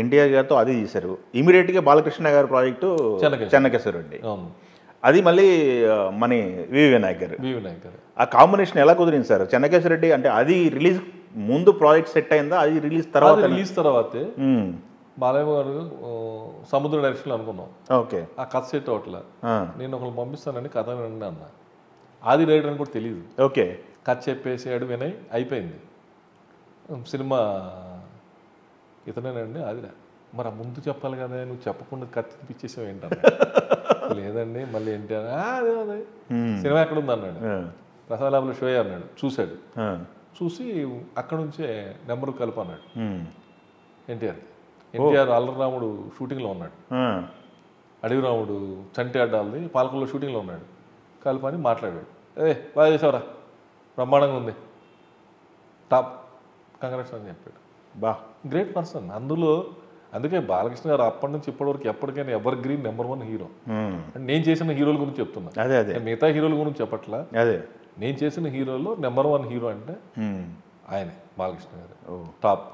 ఎన్టీఆర్ గారితో అది తీశారు. ఇమీడియట్గా బాలకృష్ణ గారి ప్రాజెక్టు చెన్నకేశ్వరరెడ్డి. అది మళ్ళీ మన వివి నాయక్ గారు. ఆ కాంబినేషన్ ఎలా కుదిరింది సార్? చెన్నకేశ్వరరెడ్డి అంటే అది రిలీజ్ ముందు ప్రాజెక్ట్ సెట్ అయిందా, అది రిలీజ్ తర్వాతే బాలయ్య గారు సముద్ర డైరెక్షన్ అనుకున్నాం. ఓకే. ఆ కథ సెట్ అవట్లా, నేను ఒకళ్ళు పంపిస్తానని కథ వినండి అన్న. ఆది రైటర్ అని కూడా తెలియదు. ఓకే. కథ చెప్పేసాడు, వినయ్ అయిపోయింది సినిమా. ఇతనేనండి అది. మరి ముందు చెప్పాలి కదా, నువ్వు చెప్పకుండా కత్తి తిప్పించేసావు ఏంటన్నా. లేదండి మళ్ళీ ఏంటి అదే అదే సినిమా ఎక్కడ ఉంది అన్నాడు. ప్రసాద్ ల్యాబ్లో షో అన్నాడు. చూశాడు, చూసి అక్కడ నుంచే నెంబర్ కలుపు అన్నాడు. ఎన్టీఆర్ అల్లరాముడు షూటింగ్లో ఉన్నాడు, అడవి రాముడు చంటి అడ్డాలది పాలకుల్లో షూటింగ్లో ఉన్నాడు. కలుపని మాట్లాడాడు. బాగా చేసావురా, బ్రహ్మాండంగా ఉంది, టాప్, కంగ్రాట్స్ అని చెప్పాడు. Great person. అందుకే బాలకృష్ణ గారు అప్పటి నుంచి ఇప్పటివరకు ఎప్పటికైనా ఎవర్ గ్రీన్ నెంబర్ 1 హీరో. నేను చేసిన హీరోల గురించి చెప్తున్నా, మిగతా హీరోల గురించి చెప్పట్లా. నేను చేసిన హీరోలో నెంబర్ 1 హీరో అంటే ఆయనే, బాలకృష్ణ గారు టాప్.